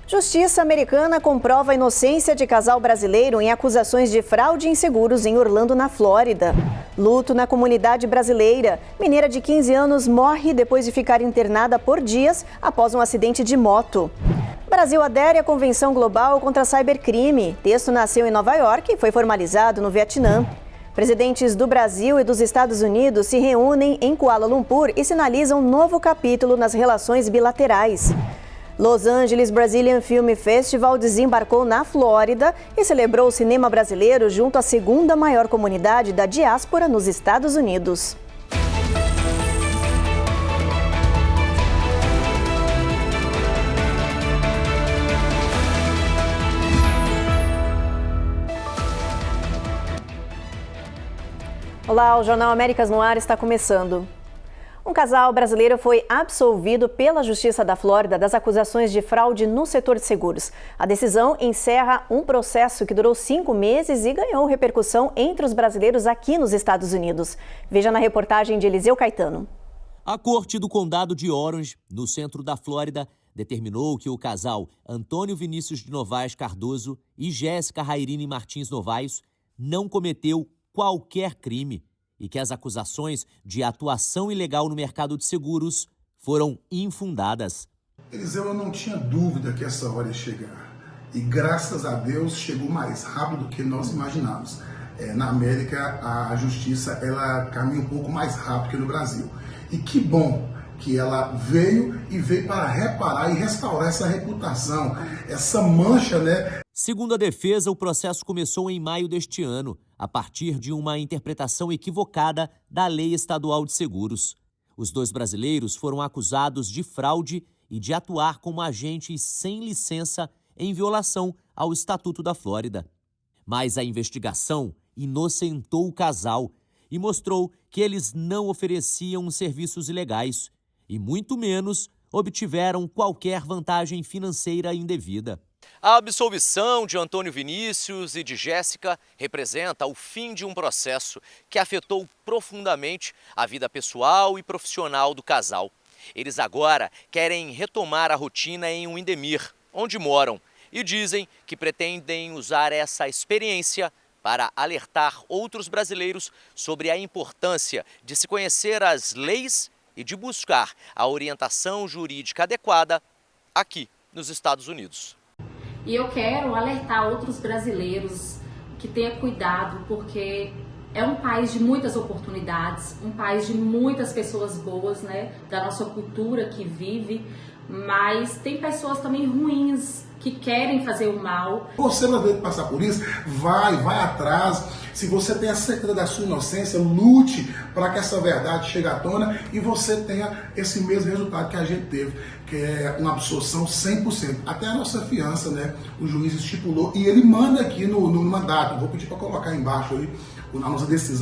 Justiça americana comprova a inocência de casal brasileiro em acusações de fraude em seguros em Orlando, na Flórida. Luto na comunidade brasileira. Mineira de 15 anos morre depois de ficar internada por dias após um acidente de moto. Brasil adere à Convenção Global contra a Cybercrime. Texto nasceu em Nova York e foi formalizado no Vietnã. Presidentes do Brasil e dos Estados Unidos se reúnem em Kuala Lumpur e sinalizam um novo capítulo nas relações bilaterais. Los Angeles Brazilian Film Festival desembarcou na Flórida e celebrou o cinema brasileiro junto à segunda maior comunidade da diáspora nos Estados Unidos. Olá, o Jornal Américas no Ar está começando. Um casal brasileiro foi absolvido pela Justiça da Flórida das acusações de fraude no setor de seguros. A decisão encerra um processo que durou 5 meses e ganhou repercussão entre os brasileiros aqui nos Estados Unidos. Veja na reportagem de Eliseu Caetano. A Corte do Condado de Orange, no centro da Flórida, determinou que o casal Antônio Vinícius de Novaes Cardoso e Jéssica Rairini Martins Novaes não cometeu qualquer crime e que as acusações de atuação ilegal no mercado de seguros foram infundadas. Eliseu, eu não tinha dúvida que essa hora ia chegar. E graças a Deus chegou mais rápido do que nós imaginávamos. Na América, a justiça ela caminha um pouco mais rápido que no Brasil. E que bom que ela veio para reparar e restaurar essa reputação, essa mancha, né? Segundo a defesa, o processo começou em maio deste ano, a partir de uma interpretação equivocada da Lei Estadual de Seguros. Os dois brasileiros foram acusados de fraude e de atuar como agentes sem licença em violação ao Estatuto da Flórida. Mas a investigação inocentou o casal e mostrou que eles não ofereciam serviços ilegais e, muito menos, obtiveram qualquer vantagem financeira indevida. A absolvição de Antônio Vinícius e de Jéssica representa o fim de um processo que afetou profundamente a vida pessoal e profissional do casal. Eles agora querem retomar a rotina em Windermere, onde moram, e dizem que pretendem usar essa experiência para alertar outros brasileiros sobre a importância de se conhecer as leis e de buscar a orientação jurídica adequada aqui nos Estados Unidos. E eu quero alertar outros brasileiros que tenham cuidado, porque é um país de muitas oportunidades, um país de muitas pessoas boas, né, da nossa cultura que vive, mas tem pessoas também ruins que querem fazer o mal. Você brasileiro passar por isso, vai atrás. Se você tem a certeza da sua inocência, lute para que essa verdade chegue à tona e você tenha esse mesmo resultado que a gente teve, que é uma absorção 100%. Até a nossa fiança, né? O juiz estipulou e ele manda aqui no mandato. Vou pedir para colocar embaixo aí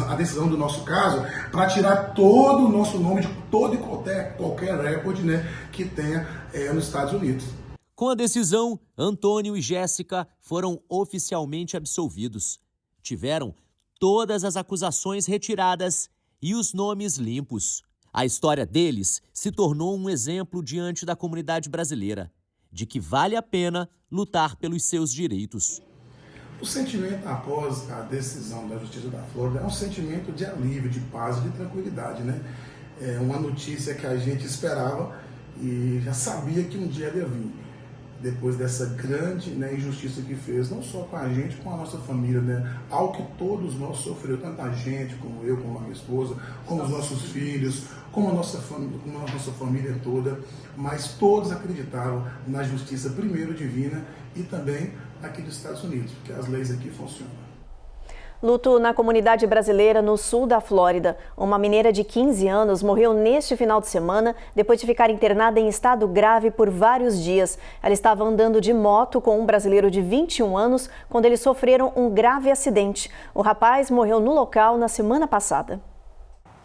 a decisão do nosso caso, para tirar todo o nosso nome de todo e qualquer recorde, né, que tenha nos Estados Unidos. Com a decisão, Antônio e Jéssica foram oficialmente absolvidos. Tiveram todas as acusações retiradas e os nomes limpos. A história deles se tornou um exemplo diante da comunidade brasileira, de que vale a pena lutar pelos seus direitos. O sentimento após a decisão da Justiça da Flórida é um sentimento de alívio, de paz e de tranquilidade, né? É uma notícia que a gente esperava e já sabia que um dia ia vir. Depois dessa grande, né, injustiça que fez, não só com a gente, com a nossa família, né? Algo que todos nós sofremos, tanto a gente, como eu, como a minha esposa, como os nossos filhos, como a nossa família toda, mas todos acreditavam na justiça primeiro divina e também aqui dos Estados Unidos, porque as leis aqui funcionam. Luto na comunidade brasileira no sul da Flórida. Uma mineira de 15 anos morreu neste final de semana depois de ficar internada em estado grave por vários dias. Ela estava andando de moto com um brasileiro de 21 anos quando eles sofreram um grave acidente. O rapaz morreu no local na semana passada.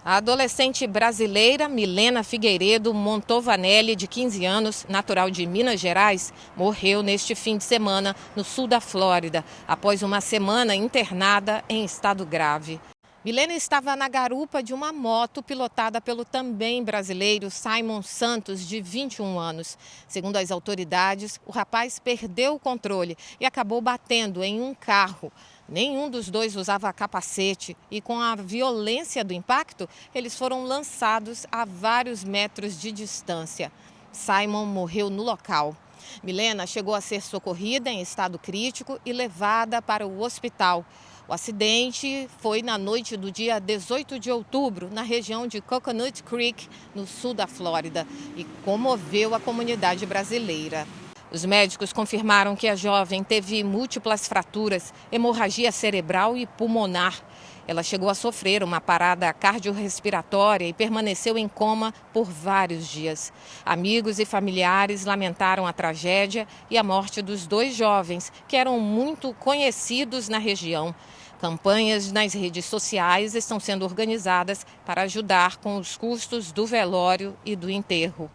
A adolescente brasileira Milena Figueiredo Montovanelli, de 15 anos, natural de Minas Gerais, morreu neste fim de semana no sul da Flórida, após uma semana internada em estado grave. Milena estava na garupa de uma moto pilotada pelo também brasileiro Simon Santos, de 21 anos. Segundo as autoridades, o rapaz perdeu o controle e acabou batendo em um carro. Nenhum dos dois usava capacete e, com a violência do impacto, eles foram lançados a vários metros de distância. Simon morreu no local. Milena chegou a ser socorrida em estado crítico e levada para o hospital. O acidente foi na noite do dia 18 de outubro, na região de Coconut Creek, no sul da Flórida, e comoveu a comunidade brasileira. Os médicos confirmaram que a jovem teve múltiplas fraturas, hemorragia cerebral e pulmonar. Ela chegou a sofrer uma parada cardiorrespiratória e permaneceu em coma por vários dias. Amigos e familiares lamentaram a tragédia e a morte dos dois jovens, que eram muito conhecidos na região. Campanhas nas redes sociais estão sendo organizadas para ajudar com os custos do velório e do enterro.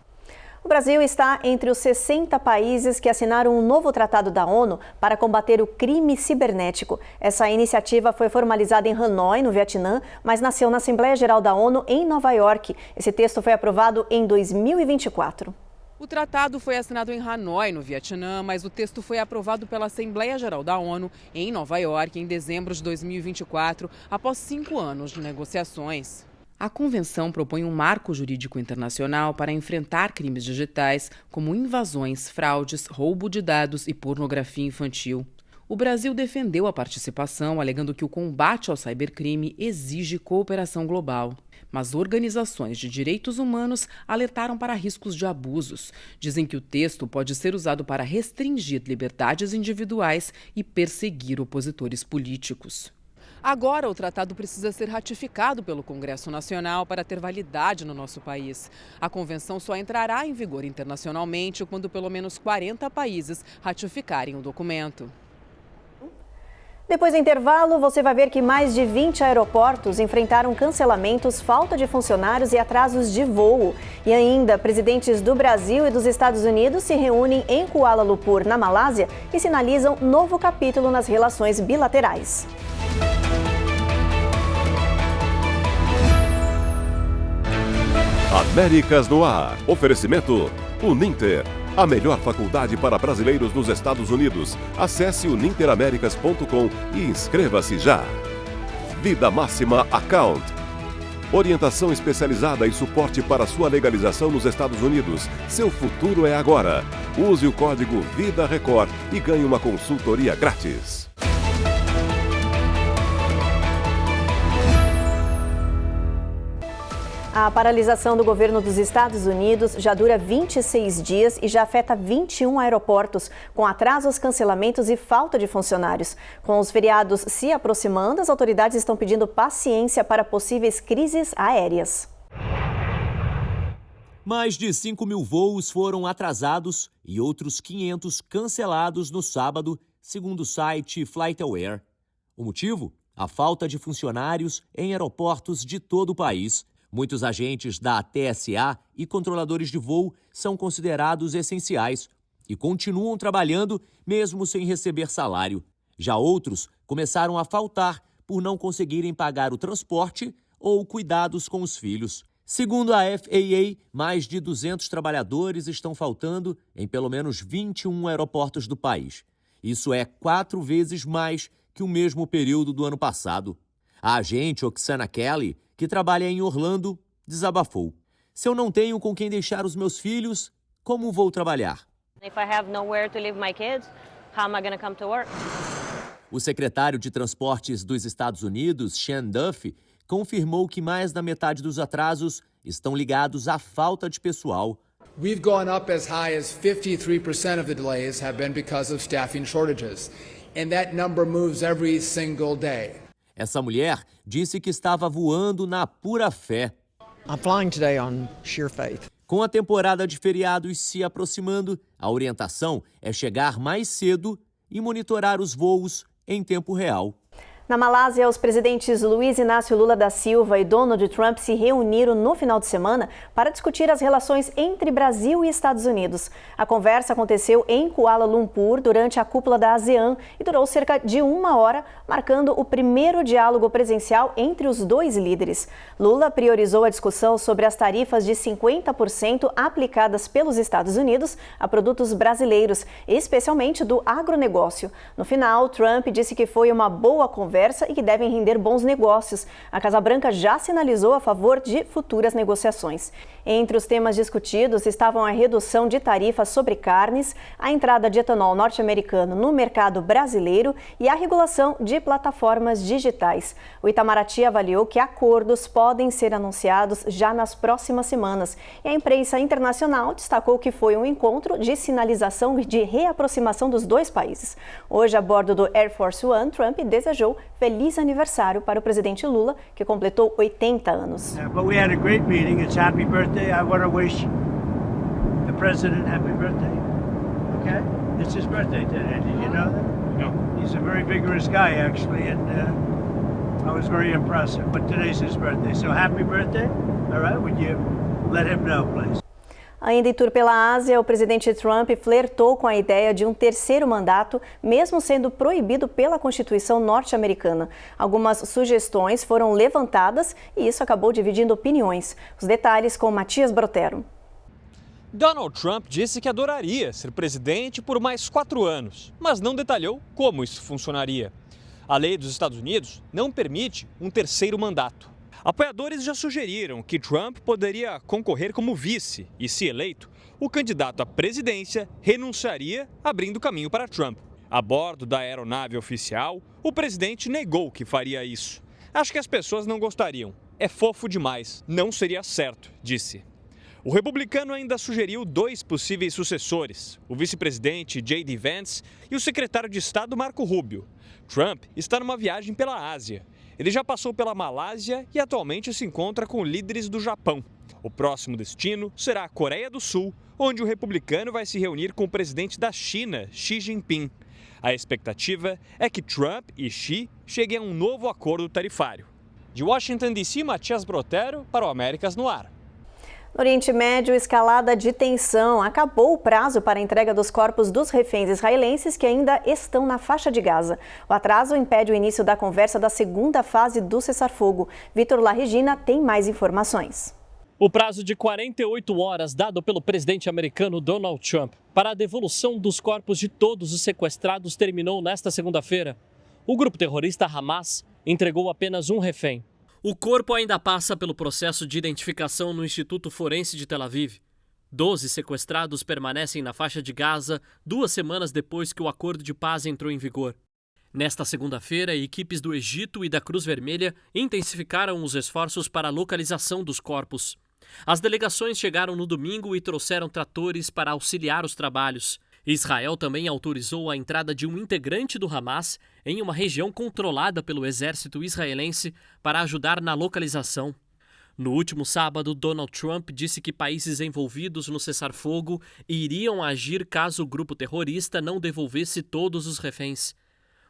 O Brasil está entre os 60 países que assinaram um novo tratado da ONU para combater o crime cibernético. Essa iniciativa foi formalizada em Hanoi, no Vietnã, mas nasceu na Assembleia Geral da ONU em Nova York. Esse texto foi aprovado em 2024. O tratado foi assinado em Hanoi, no Vietnã, mas o texto foi aprovado pela Assembleia Geral da ONU em Nova York em dezembro de 2024, após 5 anos de negociações. A convenção propõe um marco jurídico internacional para enfrentar crimes digitais como invasões, fraudes, roubo de dados e pornografia infantil. O Brasil defendeu a participação, alegando que o combate ao cibercrime exige cooperação global. Mas organizações de direitos humanos alertaram para riscos de abusos. Dizem que o texto pode ser usado para restringir liberdades individuais e perseguir opositores políticos. Agora, o tratado precisa ser ratificado pelo Congresso Nacional para ter validade no nosso país. A convenção só entrará em vigor internacionalmente quando pelo menos 40 países ratificarem o documento. Depois do intervalo, você vai ver que mais de 20 aeroportos enfrentaram cancelamentos, falta de funcionários e atrasos de voo. E ainda, presidentes do Brasil e dos Estados Unidos se reúnem em Kuala Lumpur, na Malásia, e sinalizam novo capítulo nas relações bilaterais. Américas no Ar. Oferecimento Uninter, a melhor faculdade para brasileiros nos Estados Unidos. Acesse uninteramericas.com e inscreva-se já. Vida Máxima Account. Orientação especializada e suporte para sua legalização nos Estados Unidos. Seu futuro é agora. Use o código Vida Record e ganhe uma consultoria grátis. A paralisação do governo dos Estados Unidos já dura 26 dias e já afeta 21 aeroportos, com atrasos, cancelamentos e falta de funcionários. Com os feriados se aproximando, as autoridades estão pedindo paciência para possíveis crises aéreas. Mais de 5 mil voos foram atrasados e outros 500 cancelados no sábado, segundo o site FlightAware. O motivo? A falta de funcionários em aeroportos de todo o país. Muitos agentes da TSA e controladores de voo são considerados essenciais e continuam trabalhando mesmo sem receber salário. Já outros começaram a faltar por não conseguirem pagar o transporte ou cuidados com os filhos. Segundo a FAA, mais de 200 trabalhadores estão faltando em pelo menos 21 aeroportos do país. Isso é 4 vezes mais que o mesmo período do ano passado. A agente Oksana Kelly, que trabalha em Orlando, desabafou. Se eu não tenho com quem deixar os meus filhos, como vou trabalhar? If I have nowhere to leave my kids, how am I going to come to work? O secretário de Transportes dos Estados Unidos, Sean Duffy, confirmou que mais da metade dos atrasos estão ligados à falta de pessoal. We've gone up as high as 53% of the delays have been because of staffing shortages, and that number moves every single day. Essa mulher disse que estava voando na pura fé. I'm flying today on sheer faith. Com a temporada de feriados se aproximando, a orientação é chegar mais cedo e monitorar os voos em tempo real. Na Malásia, os presidentes Luiz Inácio Lula da Silva e Donald Trump se reuniram no final de semana para discutir as relações entre Brasil e Estados Unidos. A conversa aconteceu em Kuala Lumpur durante a cúpula da ASEAN e durou cerca de 1 hora, marcando o primeiro diálogo presencial entre os dois líderes. Lula priorizou a discussão sobre as tarifas de 50% aplicadas pelos Estados Unidos a produtos brasileiros, especialmente do agronegócio. No final, Trump disse que foi uma boa conversa e que devem render bons negócios. A Casa Branca já sinalizou a favor de futuras negociações. Entre os temas discutidos estavam a redução de tarifas sobre carnes, a entrada de etanol norte-americano no mercado brasileiro e a regulação de plataformas digitais. O Itamaraty avaliou que acordos podem ser anunciados já nas próximas semanas. E a imprensa internacional destacou que foi um encontro de sinalização de reaproximação dos dois países. Hoje, a bordo do Air Force One, Trump desejou feliz aniversário para o presidente Lula, que completou 80 anos. But we had a great meeting. It's happy birthday. I want to wish the president happy birthday. Okay? It's his birthday today. Did you know that? No. He's a very vigorous guy, actually, and I was very impressed. But today's his birthday. So happy birthday. All right? Would you let him know, please? Ainda em tour pela Ásia, o presidente Trump flertou com a ideia de um terceiro mandato, mesmo sendo proibido pela Constituição norte-americana. Algumas sugestões foram levantadas e isso acabou dividindo opiniões. Os detalhes com Matias Brotero. Donald Trump disse que adoraria ser presidente por mais 4 anos, mas não detalhou como isso funcionaria. A lei dos Estados Unidos não permite um terceiro mandato. Apoiadores já sugeriram que Trump poderia concorrer como vice e, se eleito, o candidato à presidência renunciaria, abrindo caminho para Trump. A bordo da aeronave oficial, o presidente negou que faria isso. Acho que as pessoas não gostariam. É fofo demais, não seria certo, disse. O republicano ainda sugeriu 2 possíveis sucessores, o vice-presidente J.D. Vance e o secretário de Estado Marco Rubio. Trump está numa viagem pela Ásia. Ele já passou pela Malásia e atualmente se encontra com líderes do Japão. O próximo destino será a Coreia do Sul, onde o republicano vai se reunir com o presidente da China, Xi Jinping. A expectativa é que Trump e Xi cheguem a um novo acordo tarifário. De Washington, D.C., Matias Brotero para o Américas no Ar. No Oriente Médio, escalada de tensão. Acabou o prazo para a entrega dos corpos dos reféns israelenses que ainda estão na faixa de Gaza. O atraso impede o início da conversa da segunda fase do cessar-fogo. Vitor Larregina tem mais informações. O prazo de 48 horas dado pelo presidente americano Donald Trump para a devolução dos corpos de todos os sequestrados terminou nesta segunda-feira. O grupo terrorista Hamas entregou apenas um refém. O corpo ainda passa pelo processo de identificação no Instituto Forense de Tel Aviv. 12 sequestrados permanecem na faixa de Gaza 2 semanas depois que o acordo de paz entrou em vigor. Nesta segunda-feira, equipes do Egito e da Cruz Vermelha intensificaram os esforços para a localização dos corpos. As delegações chegaram no domingo e trouxeram tratores para auxiliar os trabalhos. Israel também autorizou a entrada de um integrante do Hamas em uma região controlada pelo exército israelense para ajudar na localização. No último sábado, Donald Trump disse que países envolvidos no cessar-fogo iriam agir caso o grupo terrorista não devolvesse todos os reféns.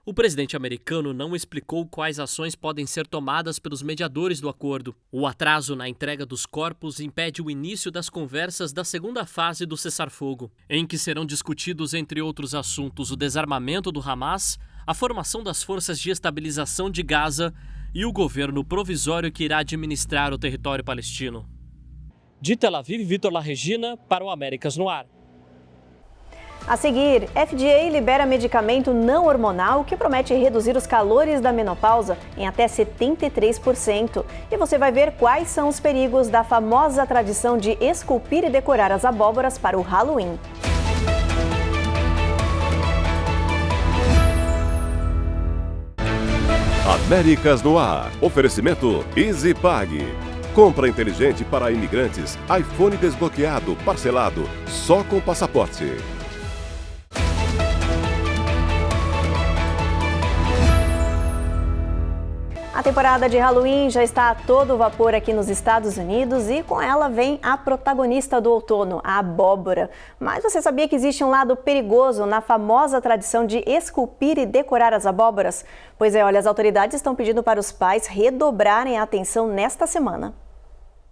O presidente americano não explicou quais ações podem ser tomadas pelos mediadores do acordo. O atraso na entrega dos corpos impede o início das conversas da segunda fase do cessar-fogo, em que serão discutidos, entre outros assuntos, o desarmamento do Hamas, a formação das forças de estabilização de Gaza e o governo provisório que irá administrar o território palestino. De Tel Aviv, Vitor Larregina para o Américas no Ar. A seguir, FDA libera medicamento não hormonal que promete reduzir os calores da menopausa em até 73%. E você vai ver quais são os perigos da famosa tradição de esculpir e decorar as abóboras para o Halloween. Américas no Ar. Oferecimento EasyPag. Compra inteligente para imigrantes. iPhone desbloqueado, parcelado, só com passaporte. A A temporada de Halloween já está a todo vapor aqui nos Estados Unidos e com ela vem a protagonista do outono, a abóbora. Mas você sabia que existe um lado perigoso na famosa tradição de esculpir e decorar as abóboras? Pois é, olha, as autoridades estão pedindo para os pais redobrarem a atenção nesta semana.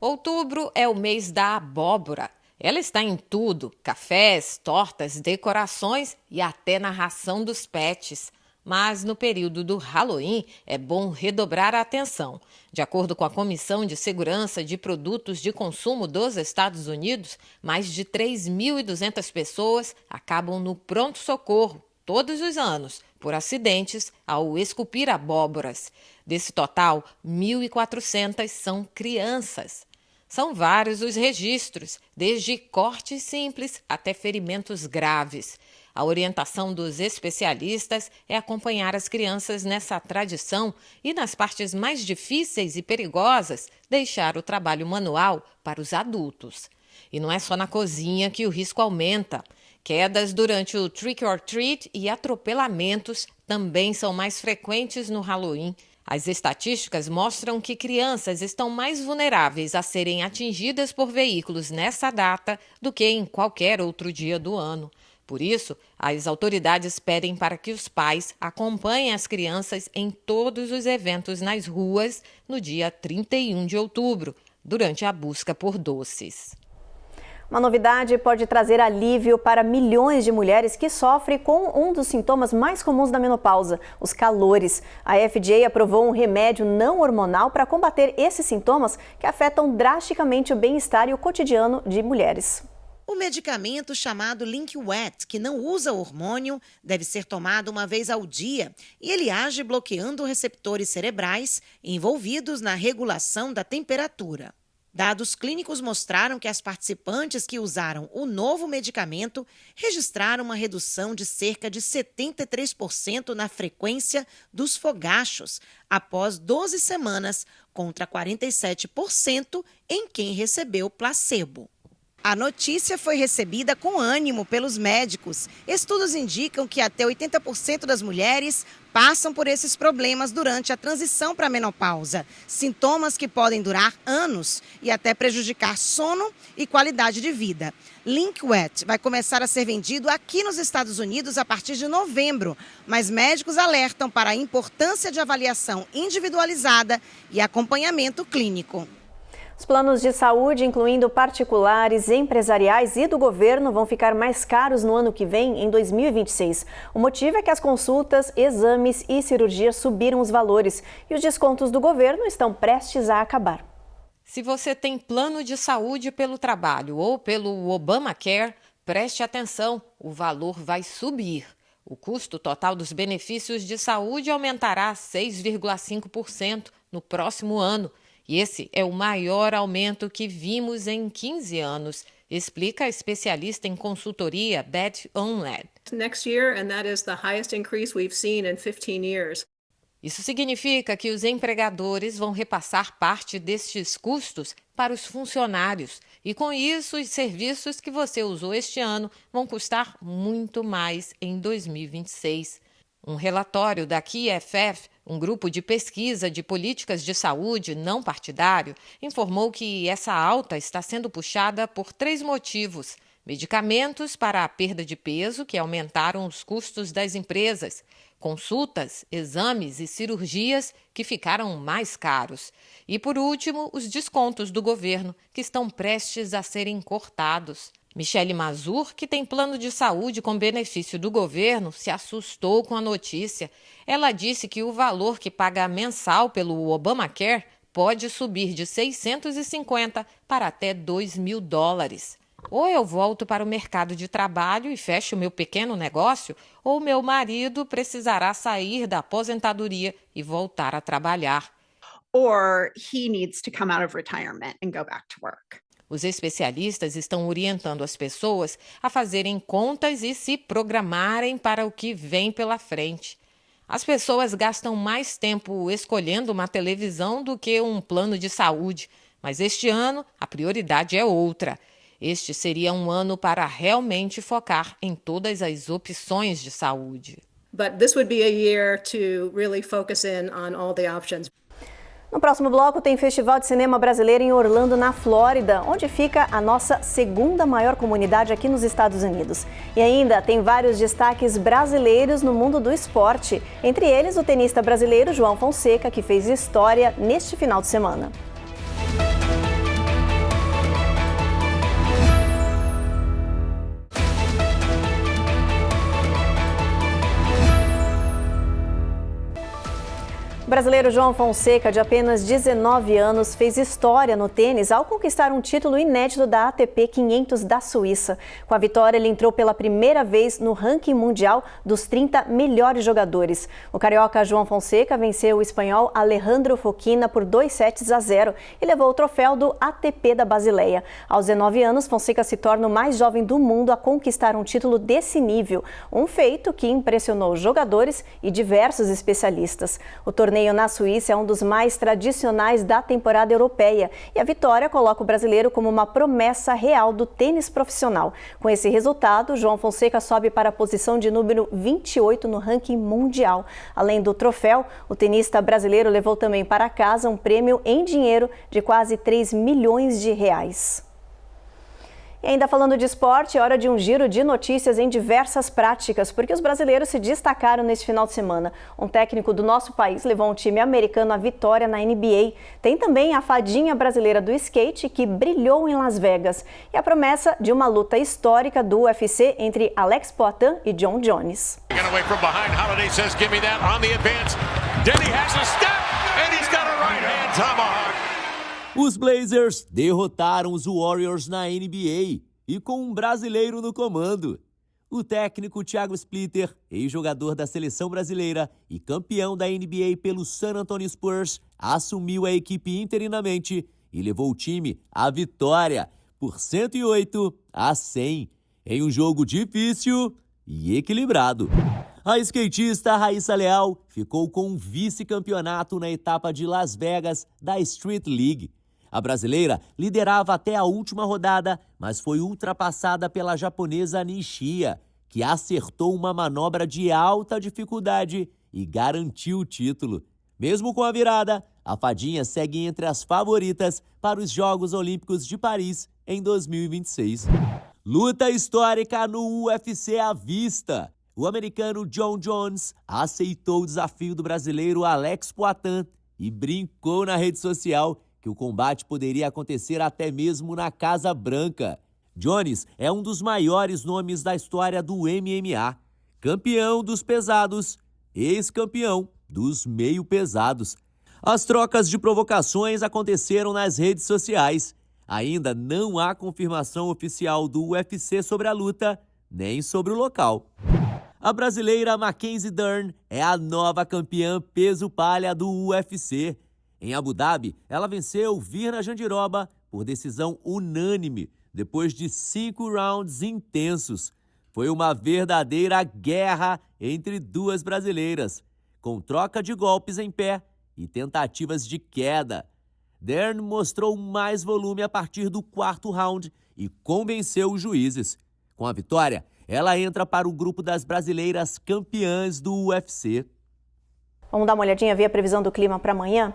Outubro é o mês da abóbora. Ela está em tudo: cafés, tortas, decorações e até na ração dos pets. Mas no período do Halloween é bom redobrar a atenção. De acordo com a Comissão de Segurança de Produtos de Consumo dos Estados Unidos, mais de 3.200 pessoas acabam no pronto-socorro todos os anos por acidentes ao esculpir abóboras. Desse total, 1.400 são crianças. São vários os registros, desde cortes simples até ferimentos graves. A orientação dos especialistas é acompanhar as crianças nessa tradição e, nas partes mais difíceis e perigosas, deixar o trabalho manual para os adultos. E não é só na cozinha que o risco aumenta. Quedas durante o trick or treat e atropelamentos também são mais frequentes no Halloween. As estatísticas mostram que crianças estão mais vulneráveis a serem atingidas por veículos nessa data do que em qualquer outro dia do ano. Por isso, as autoridades pedem para que os pais acompanhem as crianças em todos os eventos nas ruas no dia 31 de outubro, durante a busca por doces. Uma novidade pode trazer alívio para milhões de mulheres que sofrem com um dos sintomas mais comuns da menopausa, os calores. A FDA aprovou um remédio não hormonal para combater esses sintomas que afetam drasticamente o bem-estar e o cotidiano de mulheres. O medicamento chamado Linkwet, que não usa hormônio, deve ser tomado uma vez ao dia e ele age bloqueando receptores cerebrais envolvidos na regulação da temperatura. Dados clínicos mostraram que as participantes que usaram o novo medicamento registraram uma redução de cerca de 73% na frequência dos fogachos após 12 semanas, contra 47% em quem recebeu placebo. A notícia foi recebida com ânimo pelos médicos. Estudos indicam que até 80% das mulheres passam por esses problemas durante a transição para a menopausa. Sintomas que podem durar anos e até prejudicar sono e qualidade de vida. Linkwet vai começar a ser vendido aqui nos Estados Unidos a partir de novembro, mas médicos alertam para a importância de avaliação individualizada e acompanhamento clínico. Os planos de saúde, incluindo particulares, empresariais e do governo, vão ficar mais caros no ano que vem, em 2026. O motivo é que as consultas, exames e cirurgias subiram os valores e os descontos do governo estão prestes a acabar. Se você tem plano de saúde pelo trabalho ou pelo Obamacare, preste atenção, o valor vai subir. O custo total dos benefícios de saúde aumentará 6,5% no próximo ano. E esse é o maior aumento que vimos em 15 anos, explica a especialista em consultoria Beth Onled. Next year, and that is the highest increase we've seen in 15 years. Isso significa que os empregadores vão repassar parte destes custos para os funcionários. E com isso, os serviços que você usou este ano vão custar muito mais em 2026. Um relatório da QFF, um grupo de pesquisa de políticas de saúde não partidário, informou que essa alta está sendo puxada por 3 motivos: medicamentos para a perda de peso, que aumentaram os custos das empresas, consultas, exames e cirurgias, que ficaram mais caros, e, por último, os descontos do governo, que estão prestes a serem cortados. Michele Mazur, que tem plano de saúde com benefício do governo, se assustou com a notícia. Ela disse que o valor que paga mensal pelo Obamacare pode subir de $650 para até $2.000. Ou eu volto para o mercado de trabalho e fecho meu pequeno negócio, ou meu marido precisará sair da aposentadoria e voltar a trabalhar. Or he needs to come out of retirement and go back to work. Os especialistas estão orientando as pessoas a fazerem contas e se programarem para o que vem pela frente. As pessoas gastam mais tempo escolhendo uma televisão do que um plano de saúde, mas este ano a prioridade é outra. Este seria um ano para realmente focar em todas as opções de saúde. But this would be a year to really focus in on all the options. No próximo bloco tem Festival de Cinema Brasileiro em Orlando, na Flórida, onde fica a nossa segunda maior comunidade aqui nos Estados Unidos. E ainda tem vários destaques brasileiros no mundo do esporte, entre eles o tenista brasileiro João Fonseca, que fez história neste final de semana. O brasileiro João Fonseca, de apenas 19 anos, fez história no tênis ao conquistar um título inédito da ATP 500 da Suíça. Com a vitória, ele entrou pela primeira vez no ranking mundial dos 30 melhores jogadores. O carioca João Fonseca venceu o espanhol Alejandro Fokina por 2-0 e levou o troféu do ATP da Basileia. Aos 19 anos, Fonseca se torna o mais jovem do mundo a conquistar um título desse nível, um feito que impressionou jogadores e diversos especialistas. O torneio na Suíça é um dos mais tradicionais da temporada europeia e a vitória coloca o brasileiro como uma promessa real do tênis profissional. Com esse resultado, João Fonseca sobe para a posição de número 28 no ranking mundial. Além do troféu, o tenista brasileiro levou também para casa um prêmio em dinheiro de quase 3 milhões de reais. E ainda falando de esporte, é hora de um giro de notícias em diversas práticas, porque os brasileiros se destacaram neste final de semana. Um técnico do nosso país levou um time americano à vitória na NBA. Tem também a fadinha brasileira do skate, que brilhou em Las Vegas. E a promessa de uma luta histórica do UFC entre Alex Poatan e John Jones. Os Blazers derrotaram os Warriors na NBA e com um brasileiro no comando. O técnico Thiago Splitter, ex-jogador da seleção brasileira e campeão da NBA pelo San Antonio Spurs, assumiu a equipe interinamente e levou o time à vitória por 108-100, em um jogo difícil e equilibrado. A skatista Raíssa Leal ficou com um vice-campeonato na etapa de Las Vegas da Street League. A brasileira liderava até a última rodada, mas foi ultrapassada pela japonesa Nishia, que acertou uma manobra de alta dificuldade e garantiu o título. Mesmo com a virada, a fadinha segue entre as favoritas para os Jogos Olímpicos de Paris em 2026. Luta histórica no UFC à vista. O americano John Jones aceitou o desafio do brasileiro Alex Poatan e brincou na rede social que o combate poderia acontecer até mesmo na Casa Branca. Jones é um dos maiores nomes da história do MMA, campeão dos pesados, ex-campeão dos meio pesados. As trocas de provocações aconteceram nas redes sociais. Ainda não há confirmação oficial do UFC sobre a luta, nem sobre o local. A brasileira Mackenzie Dern é a nova campeã peso palha do UFC. Em Abu Dhabi, ela venceu Virna Jandiroba por decisão unânime, depois de 5 rounds intensos. Foi uma verdadeira guerra entre duas brasileiras, com troca de golpes em pé e tentativas de queda. Dern mostrou mais volume a partir do 4º round e convenceu os juízes. Com a vitória, ela entra para o grupo das brasileiras campeãs do UFC. Vamos dar uma olhadinha, ver a previsão do clima para amanhã?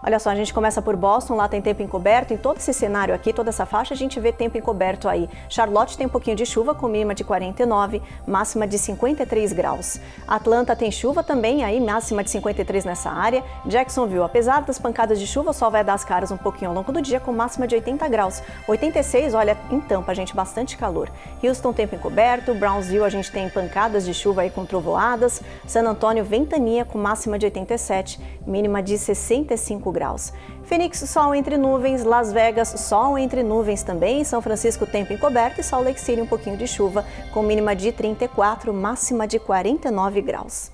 Olha só, a gente começa por Boston, lá tem tempo encoberto. Em todo esse cenário aqui, toda essa faixa, a gente vê tempo encoberto aí. Charlotte tem um pouquinho de chuva, com mínima de 49, máxima de 53 graus. Atlanta tem chuva também, aí máxima de 53 nessa área. Jacksonville, apesar das pancadas de chuva, o sol vai dar as caras um pouquinho ao longo do dia, com máxima de 80 graus. 86, olha, em Tampa, gente, bastante calor. Houston, tempo encoberto. Brownsville, a gente tem pancadas de chuva aí com trovoadas. San Antônio, ventania, com máxima de 87, mínima de 65 graus. Phoenix, sol entre nuvens. Las Vegas, sol entre nuvens também. São Francisco, tempo encoberto. E Salt Lake City, um pouquinho de chuva, com mínima de 34, máxima de 49 graus.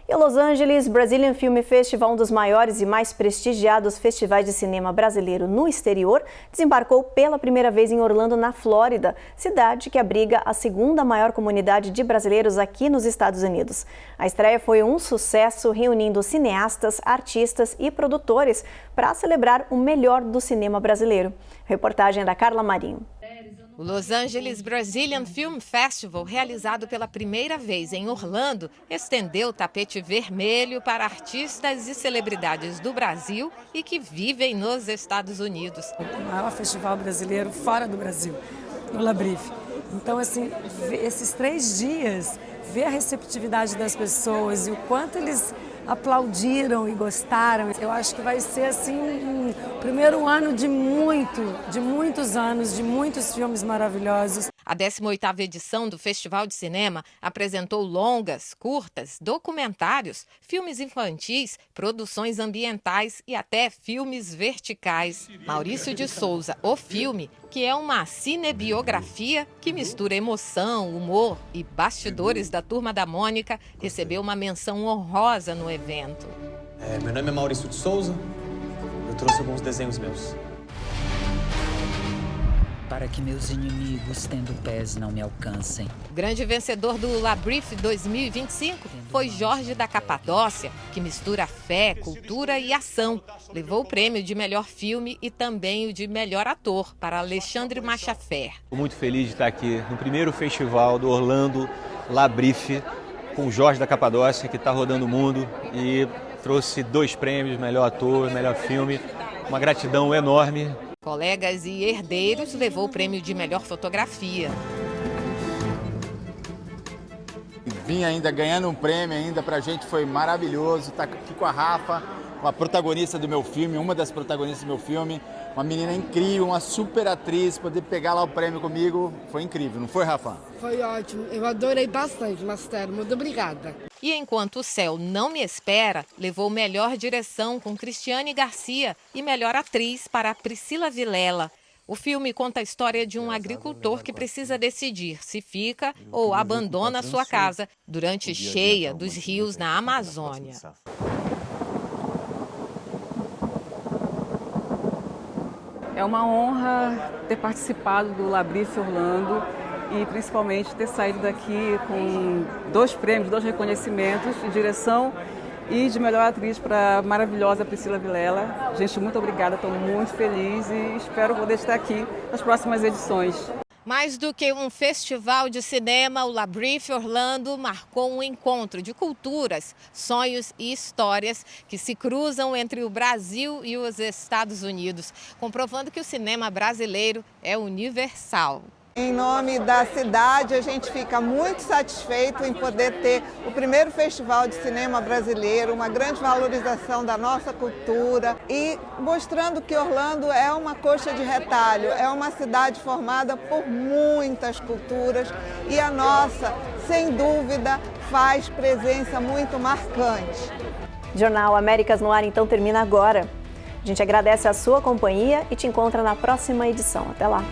E Los Angeles, Brazilian Film Festival, um dos maiores e mais prestigiados festivais de cinema brasileiro no exterior, desembarcou pela primeira vez em Orlando, na Flórida, cidade que abriga a segunda maior comunidade de brasileiros aqui nos Estados Unidos. A estreia foi um sucesso, reunindo cineastas, artistas e produtores para celebrar o melhor do cinema brasileiro. Reportagem da Carla Marinho. O Los Angeles Brazilian Film Festival, realizado pela primeira vez em Orlando, estendeu o tapete vermelho para artistas e celebridades do Brasil e que vivem nos Estados Unidos. O maior festival brasileiro fora do Brasil, o LABRIF. Então, assim, esses 3 dias, ver a receptividade das pessoas e o quanto eles aplaudiram e gostaram, eu acho que vai ser assim um primeiro ano de muitos anos, de muitos filmes maravilhosos. A 18ª edição do Festival de Cinema apresentou longas, curtas, documentários, filmes infantis, produções ambientais e até filmes verticais. Maurício de Souza, o filme, que é uma cinebiografia que mistura emoção, humor e bastidores da Turma da Mônica, recebeu uma menção honrosa no evento. Meu nome é Maurício de Souza, eu trouxe alguns desenhos meus. Para que meus inimigos, tendo pés, não me alcancem. O grande vencedor do LABRIF 2025 foi Jorge da Capadócia, que mistura fé, cultura e ação. Levou o prêmio de melhor filme e também o de melhor ator para Alexandre Machafer. Estou muito feliz de estar aqui no primeiro festival do Orlando LABRIF com o Jorge da Capadócia, que está rodando o mundo e trouxe 2 prêmios, melhor ator, melhor filme. Uma gratidão enorme. Colegas e herdeiros levou o prêmio de melhor fotografia. Vim ainda ganhando um prêmio ainda, pra gente foi maravilhoso estar aqui com a Rafa, com a protagonista do meu filme, uma das protagonistas do meu filme, uma menina incrível, uma super atriz, poder pegar lá o prêmio comigo, foi incrível, não foi, Rafa? Foi ótimo, eu adorei bastante, Mastero, muito obrigada. E Enquanto o Céu Não Me Espera, levou melhor direção com Cristiane Garcia e melhor atriz para Priscila Vilela. O filme conta a história de um agricultor que precisa decidir se fica ou abandona a sua casa durante cheia dos rios na Amazônia. É uma honra ter participado do LABRIF Orlando e principalmente ter saído daqui com 2 prêmios, 2 reconhecimentos de direção e de melhor atriz para a maravilhosa Priscila Vilela. Gente, muito obrigada, estou muito feliz e espero poder estar aqui nas próximas edições. Mais do que um festival de cinema, o LABRIF Orlando marcou um encontro de culturas, sonhos e histórias que se cruzam entre o Brasil e os Estados Unidos, comprovando que o cinema brasileiro é universal. Em nome da cidade, a gente fica muito satisfeito em poder ter o primeiro festival de cinema brasileiro, uma grande valorização da nossa cultura e mostrando que Orlando é uma coxa de retalho, é uma cidade formada por muitas culturas e a nossa, sem dúvida, faz presença muito marcante. Jornal Américas no Ar, então, termina agora. A gente agradece a sua companhia e te encontra na próxima edição. Até lá!